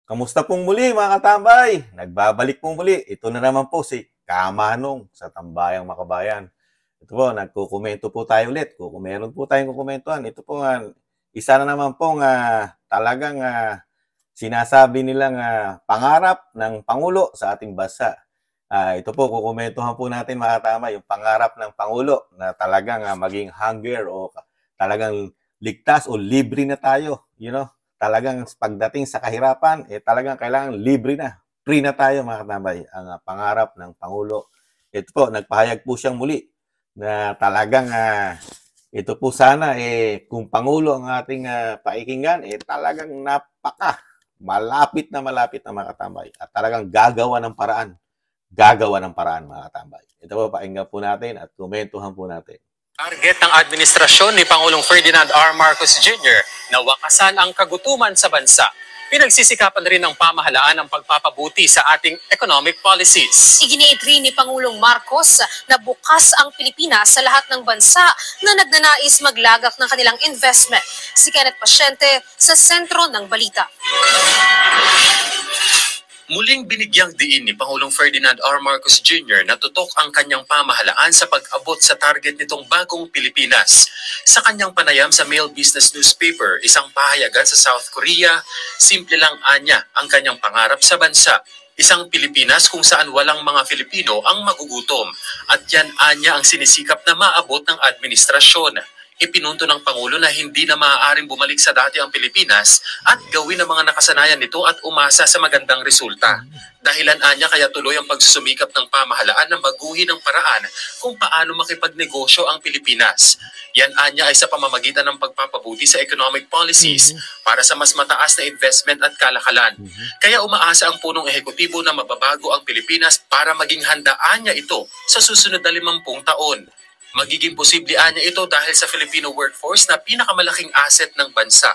Kamusta pong muli mga katambay? Nagbabalik pong muli. Ito na naman po si Kamanong sa Tambayang Makabayan. Ito po, nagkukomento po tayo ulit. Kung meron po tayong kukomentuhan, ito po isa na naman pong talagang sinasabi nilang pangarap ng Pangulo sa ating bansa. Ito po, kukomentuhan po natin mga katambay, yung pangarap ng Pangulo na talagang maging hunger o talagang ligtas o libre na tayo, talagang pagdating sa kahirapan, talagang kailangan libre na. Free na tayo mga katambay. Ang pangarap ng Pangulo. Ito po, nagpahayag po siyang muli na talagang ito po sana kung Pangulo ang ating paikinggan, talagang malapit na mga katambay. At talagang gagawa ng paraan. Gagawa ng paraan mga katambay. Ito po, pakinggan po natin at komentuhan po natin. Target ng administrasyon ni Pangulong Ferdinand R. Marcos Jr. na wakasan ang kagutuman sa bansa. Pinagsisikapan rin ng pamahalaan ang pagpapabuti sa ating economic policies. Iginiit rin ni Pangulong Marcos na bukas ang Pilipinas sa lahat ng bansa na nagnanais maglagak ng kanilang investment. Si Kenneth Pasyente sa sentro ng balita. Muling binigyang diin ni Pangulong Ferdinand R. Marcos Jr. na tutok ang kanyang pamahalaan sa pag-abot sa target nitong bagong Pilipinas. Sa kanyang panayam sa Mail Business Newspaper, isang pahayagan sa South Korea, simple lang anya ang kanyang pangarap sa bansa. Isang Pilipinas kung saan walang mga Filipino ang magugutom. At yan anya ang sinisikap na maabot ng administrasyon. Ipinunto ng Pangulo na hindi na maaaring bumalik sa dati ang Pilipinas at gawin ang mga nakasanayan nito at umasa sa magandang resulta. Dahilan anya kaya tuloy ang pagsusumikap ng pamahalaan na baguhin ang paraan kung paano makipagnegosyo ang Pilipinas. Yan anya ay sa pamamagitan ng pagpapabuti sa economic policies para sa mas mataas na investment at kalakalan. Kaya umaasa ang punong ehekutibo na mababago ang Pilipinas para maging handaan niya ito sa susunod na 50 taon. Magiging posible anya ito dahil sa Filipino workforce na pinakamalaking asset ng bansa.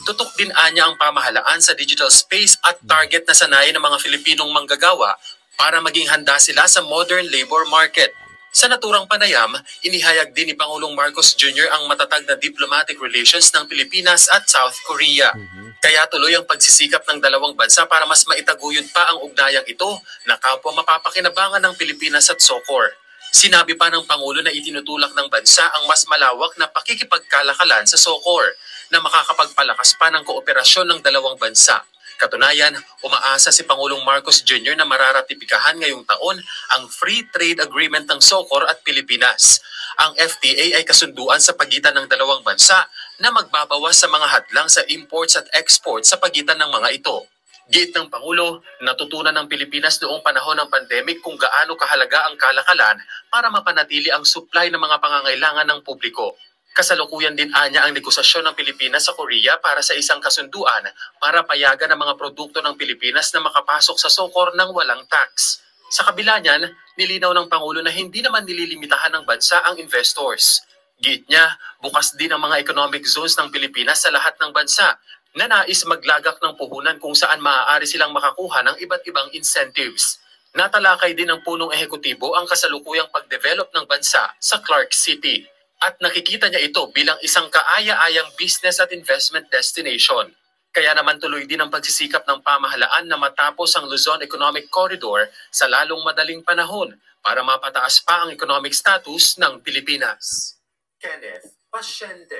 Tutok din anya ang pamahalaan sa digital space at target na sanayin ng mga Filipinong manggagawa para maging handa sila sa modern labor market. Sa naturang panayam, inihayag din ni Pangulong Marcos Jr. ang matatag na diplomatic relations ng Pilipinas at South Korea. Kaya tuloy ang pagsisikap ng dalawang bansa para mas maitaguyod pa ang ugnayang ito na kapwa mapapakinabangan ng Pilipinas at SOCOR. Sinabi pa ng Pangulo na itinutulak ng bansa ang mas malawak na pakikipagkalakalan sa SOCOR na makakapagpalakas pa ng kooperasyon ng dalawang bansa. Katunayan, umaasa si Pangulong Marcos Jr. na mararatipikahan ngayong taon ang Free Trade Agreement ng SOCOR at Pilipinas. Ang FTA ay kasunduan sa pagitan ng dalawang bansa na magbabawas sa mga hadlang sa imports at exports sa pagitan ng mga ito. Giit ng Pangulo, natutunan ng Pilipinas noong panahon ng pandemic kung gaano kahalaga ang kalakalan para mapanatili ang supply ng mga pangangailangan ng publiko. Kasalukuyan din anya ang negosasyon ng Pilipinas sa Korea para sa isang kasunduan para payagan ang mga produkto ng Pilipinas na makapasok sa SOCOR ng walang tax. Sa kabila niyan, nilinaw ng Pangulo na hindi naman nililimitahan ng bansa ang investors. Giit niya, bukas din ang mga economic zones ng Pilipinas sa lahat ng bansa na nais maglagak ng puhunan kung saan maaari silang makakuha ng iba't ibang incentives. Natalakay din ng punong ehekutibo ang kasalukuyang pagdevelop ng bansa sa Clark City at nakikita niya ito bilang isang kaaya-ayang business at investment destination. Kaya naman tuloy din ang pagsisikap ng pamahalaan na matapos ang Luzon Economic Corridor sa lalong madaling panahon para mapataas pa ang economic status ng Pilipinas. Kenneth Pasyente,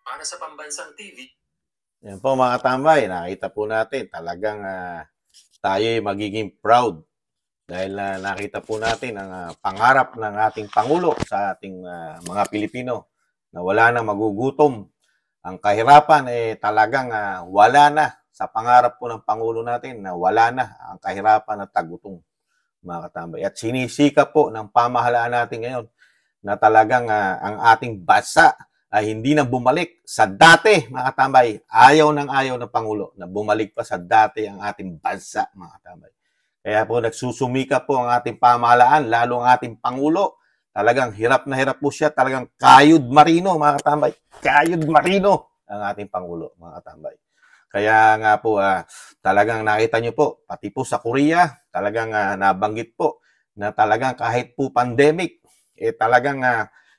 para sa Pambansang TV. Yan po mga katambay, nakita po natin talagang tayo ay magiging proud dahil nakita po natin ang pangarap ng ating Pangulo sa ating mga Pilipino na wala nang magugutom. Ang kahirapan talagang wala na sa pangarap po ng Pangulo natin na wala na ang kahirapan at tagutom mga katambay. At sinisika po ng pamahalaan natin ngayon na talagang ang ating bansa ay hindi na bumalik sa dati, mga katambay. Ayaw ng Pangulo na bumalik pa sa dati ang ating bansa, mga katambay. Kaya po nagsusumika po ang ating pamahalaan, lalo ang ating Pangulo. Talagang hirap na hirap po siya. Talagang kayod marino, mga katambay. Kayod marino ang ating Pangulo, mga katambay. Kaya nga po, talagang nakita nyo po, pati po sa Korea, talagang nabanggit po na talagang kahit po pandemic, talagang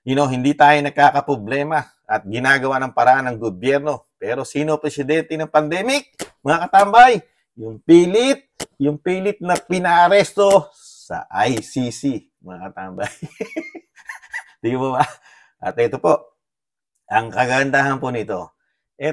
hindi tayo nagkakaproblema at ginagawa ng paraan ng gobyerno. Pero sino presidente ng pandemic? Mga katambay, yung pilit na pinaaresto sa ICC, mga katambay. Di ba? At ito po, ang kagandahan po nito,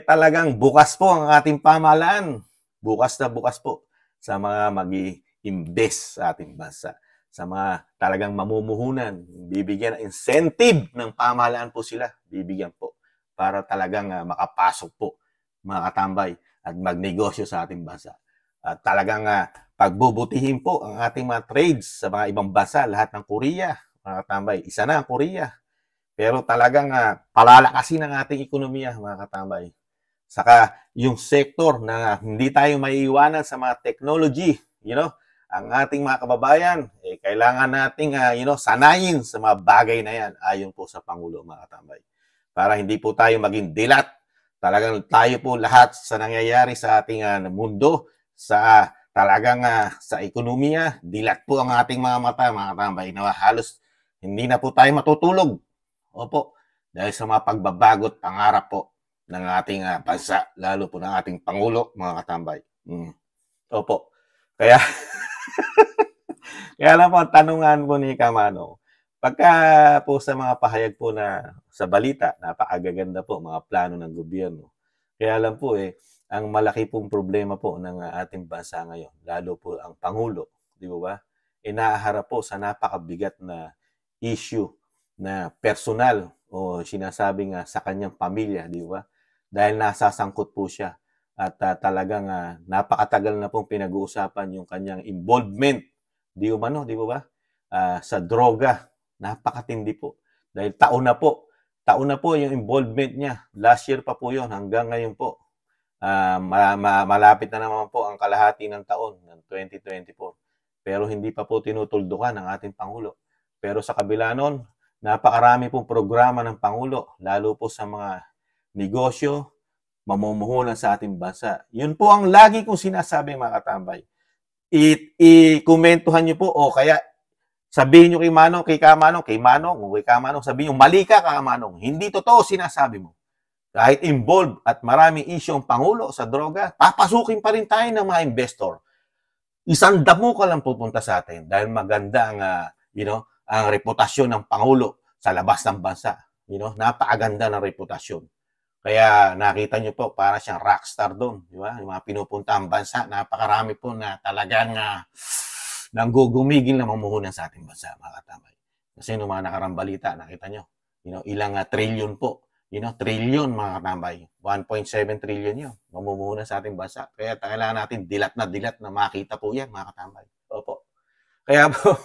talagang bukas po ang ating pamahalaan. Bukas na bukas po sa mga mag-i-invest sa ating bansa. Sa mga talagang mamumuhunan, bibigyan ng incentive ng pamahalaan po sila. Bibigyan po para talagang makapasok po, mga katambay, at magnegosyo sa ating bansa. At talagang pagbubutihin po ang ating mga trades sa mga ibang bansa, lahat ng Korea, mga katambay. Isa na ang Korea. Pero talagang palalakasin ang ating ekonomiya, mga katambay. Saka yung sector na hindi tayo maiiwanan sa mga technology, ang ating mga kababayan, kailangan nating sanayin sa mga bagay na yan, ayon po sa Pangulo, mga katambay. Para hindi po tayo maging dilat. Talagang tayo po lahat sa nangyayari sa ating mundo, sa talagang sa ekonomiya, dilat po ang ating mga mata, mga katambay, na halos hindi na po tayo matutulog. Opo, dahil sa mga pagbabagot pangarap po ng ating bansa, lalo po ng ating Pangulo, mga katambay. Opo. Kaya, kaya lang po, ang tanungan po ni Kamano, pagka po sa mga pahayag po na sa balita, napakagaganda po, mga plano ng gobyerno. Kaya lang po ang malaki pong problema po ng ating bansa ngayon, lalo po ang Pangulo, di ba? Inaharap po sa napakabigat na issue na personal o sinasabing sa kanyang pamilya, di ba? Dahil nasasangkot po siya at talagang napakatagal na pong pinag-uusapan yung kanyang involvement, di ba? Sa droga, napakatindi po. Dahil taon na po yung involvement niya. Last year pa po yun, hanggang ngayon po. Malapit na naman po ang kalahati ng taon ng 2024. Pero hindi pa po tinutuldukan ng ating Pangulo. Pero sa kabila nun, napakarami pong programa ng Pangulo, lalo po sa mga negosyo, mamumuhunan sa ating bansa. Yun po ang lagi kong sinasabi, mga katambay. I-komentuhan niyo po, o kaya sabihin niyo kay Kamanong, sabihin niyo, mali ka, Kamanong. Hindi totoo sinasabi mo. Kahit involved at maraming issue ang Pangulo sa droga, papasukin pa rin tayo ng mga investor. Isang damo ka lang pupunta sa atin dahil maganda ang, ang reputasyon ng Pangulo sa labas ng bansa. Napakaganda ng reputasyon. Kaya nakita nyo po, para siyang rockstar doon. Di ba? Yung mga pinupunta ang bansa, napakarami po na talagang nanggugumigil na mamuhunan sa ating bansa, mga katambay. Kasi noong mga nakarang balita, nakita nyo, ilang trillion po. Trillion, mga katambay. 1.7 trillion yun. Mamumuhunan sa ating bansa. Kaya kailangan natin dilat na makita po yan, mga katambay. Opo. Kaya po,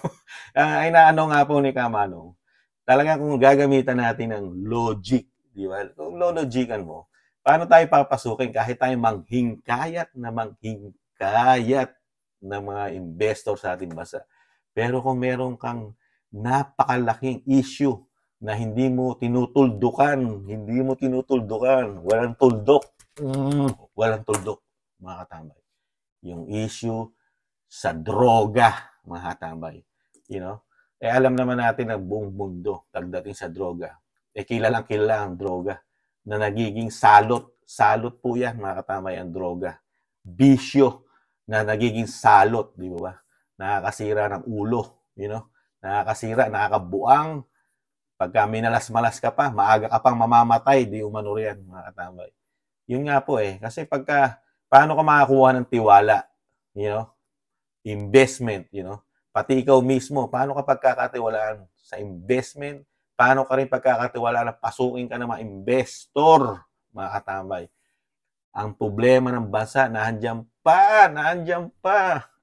inaano nga po ni Kamano, talagang kung gagamitan natin ng logic, di ba? Kung logican mo, paano tayo papasukin kahit tayo manghingkayat ng mga investor sa ating bansa. Pero kung meron kang napakalaking issue na hindi mo tinutuldukan, walang tuldok, mga katambay. Yung issue sa droga, mga katambay. Alam naman natin ang buong mundo pagdating sa droga. Kilalang ang droga na nagiging salot po yan, mga katambay, ang droga. Bisyo na nagiging salot, di ba? Nakakasira ng ulo, nakakasira, nakakabuang. Pagka minalas-malas ka pa, maaga ka pang mamamatay, di umano riyan, mga katambay. Yun nga po kasi paano ka makakuha ng tiwala, investment, pati ikaw mismo, paano ka pagkakatiwalaan sa investment, paano ka rin pagkakatiwalaan na pasukin ka ng mga investor, mga katambay. Ang problema ng bansa, naandyan pa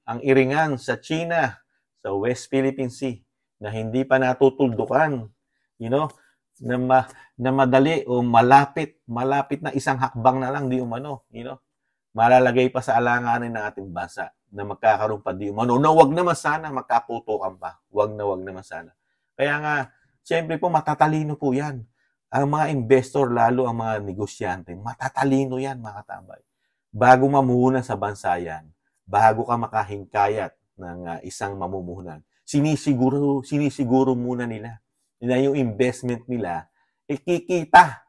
ang iringan sa China, sa West Philippine Sea, na hindi pa natutuldukan, na madali o malapit na isang hakbang na lang, di umano, malalagay pa sa alanganin ng ating bansa na magkakaroon pa di umano. No, wag naman sana magkaputukan pa. Wag naman sana. Kaya nga, siyempre po, matatalino po yan. Ang mga investor, lalo ang mga negosyante, matatalino yan, mga katambay. Bago mamuhunan sa bansa yan, bago ka makahingkayat ng isang mamumuhunan, sinisiguro muna nila na yung investment nila, kikita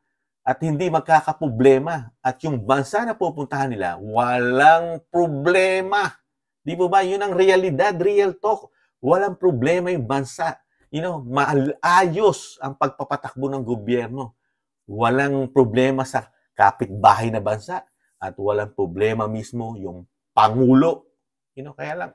at hindi magkakaproblema. At yung bansa na pupuntahan nila, walang problema. Di po ba? Yun ang realidad, real talk. Walang problema yung bansa. Maayos ang pagpapatakbo ng gobyerno. Walang problema sa kapitbahay na bansa at walang problema mismo yung Pangulo. Kaya lang,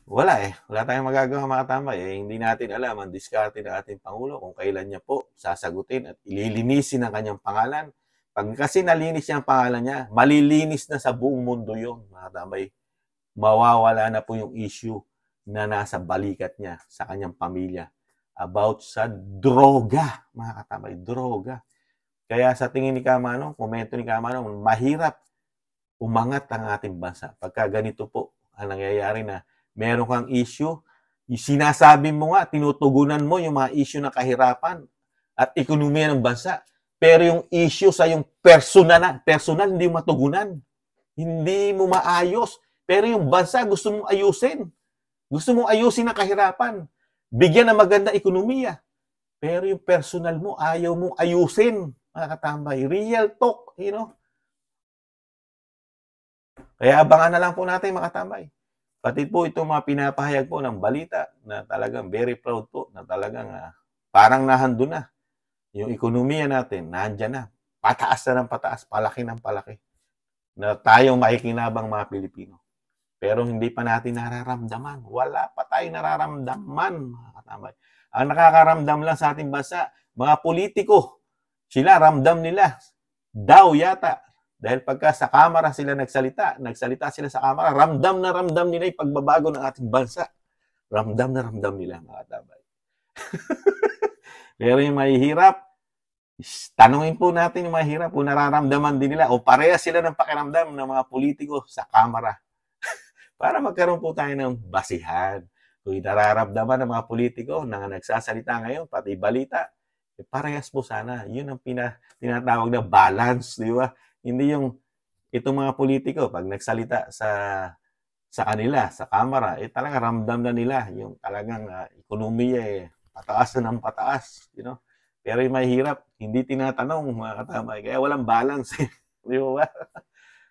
wala tayong magagawa mga tambay. Hindi natin alam ang diskarte ng ating Pangulo kung kailan niya po sasagutin at ililinisin ang kanyang pangalan. Pag kasi nalinis niya ang pangalan niya, malilinis na sa buong mundo yun, mga tambay. Mawawala na po yung issue na nasa balikat niya sa kanyang pamilya about sa droga, mga katambay, droga. Kaya sa tingin ni Kamanong, komento ni Kamanong, mahirap umangat ang ating bansa. Pagka ganito po ang nangyayari na meron kang issue, sinasabi mo nga, tinutugunan mo yung mga issue ng kahirapan at ekonomiya ng bansa. Pero yung issue sa yung personal hindi mo matugunan. Hindi mo maayos. Pero yung bansa gusto mong ayusin. Gusto mong ayusin ang kahirapan. Bigyan ng maganda ekonomiya. Pero yung personal mo, ayaw mong ayusin. Mga katambay. Real talk, Kaya abangan na lang po natin, mga katambay. Pati po itong mga pinapahayag po ng balita na talagang very proud po, na talagang parang nahando na. Yung ekonomiya natin, nandyan na. Pataas na ng pataas, palaki ng palaki. Na tayong makikinabang mga Pilipino. Pero hindi pa natin nararamdaman. Wala pa tayong nararamdaman, mga katambay. Ang nakakaramdam lang sa ating bansa, mga politiko, sila ramdam nila. Daw yata. Dahil pagka sa kamera sila nagsalita sila sa kamera, ramdam na ramdam nila yung pagbabago ng ating bansa. Ramdam na ramdam nila, mga katambay. Pero yung mahihirap, tanungin po natin yung mahihirap kung nararamdaman din nila o pareha sila ng pakiramdam ng mga politiko sa kamera. Para magkaroon po tayo ng basihan. Kung nararamdaman ng mga politiko na nagsasalita ngayon, pati balita, parehas po sana. Yun ang tinatawag na balance, di ba? Hindi yung itong mga politiko, pag nagsalita sa kanila, sa kamera, talaga ramdam na nila yung talagang ekonomiya pataas na ng pataas. Pero yung mahirap, hindi tinatanong, mga katambay. Kaya walang balance. Di ba?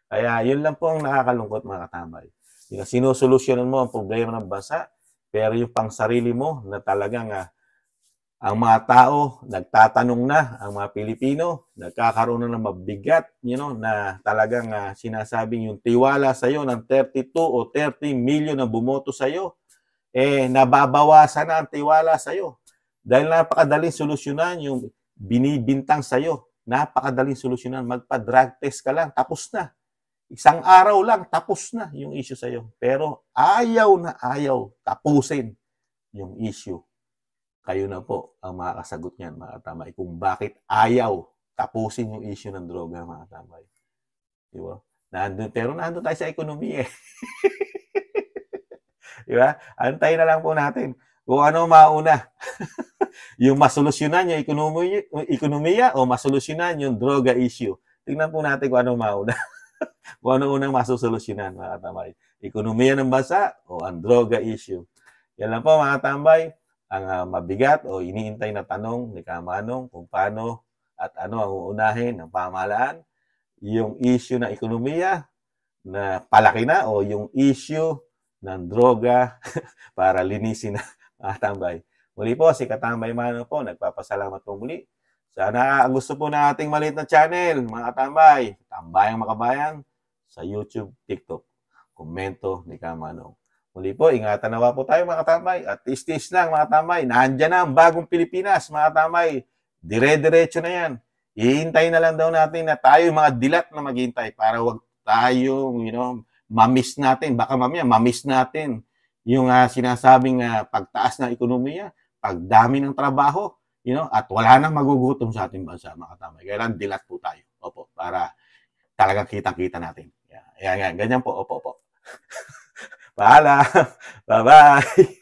Kaya yun lang po ang nakakalungkot, mga katambay. Sinusolusyonan mo ang problema ng bansa, pero yung pang sarili mo na talagang ang mga tao, nagtatanong na, ang mga Pilipino, nagkakaroon na ng mabigat, na talagang sinasabing yung tiwala sa'yo ng 32 o 30 million na bumoto sa'yo, nababawasan na ang tiwala sa'yo. Dahil napakadaling solusyonan yung binibintang sa'yo. Napakadaling solusyonan. Magpa-drug test ka lang, tapos na. Isang araw lang, tapos na yung issue sa'yo. Pero ayaw na ayaw tapusin yung issue. Kayo na po ang makakasagot niyan, mga katambay, kung bakit ayaw tapusin yung issue ng droga, mga katambay. Di ba? Pero nandun tayo sa ekonomiya. Di ba? Antayin na lang po natin kung ano mauna. Yung masolusyonan yung ekonomiya o masolusyonan yung droga issue. Tingnan po natin kung ano mauna. Kung ano unang masusolusyonan, mga katambay. Ekonomiya ng bansa o ang droga issue. Yan lang po, mga katambay. Ang mabigat o iniintay na tanong ni Kamanong kung paano at ano ang uunahin ng pamahalaan, yung issue ng ekonomiya na palaki na o yung issue ng droga para linisin na, mga tambay. Muli po, si Katambay Mano po, nagpapasalamat po muli. Sana gusto po na ating maliit na channel, mga katambay, Tambayang Makabayan, sa YouTube, TikTok. Komento ni Kamanong. Muli po, ingatan nawa po tayo, mga katambay. At tis-tis lang, mga katambay. Nandiyan na ang bagong Pilipinas, mga katambay. Dire-diretso na yan. Ihintayin na lang daw natin na tayo mga dilat na maghintay para wag tayong, mamiss natin. Baka mamaya, mamiss natin yung sinasabing pagtaas ng ekonomiya, pagdami ng trabaho, at wala nang magugutom sa ating bansa, mga katambay. Kailan dilat po tayo. Opo, para talagang kitang-kita natin. Ganyan po. Opo. Paalam. Bye-bye.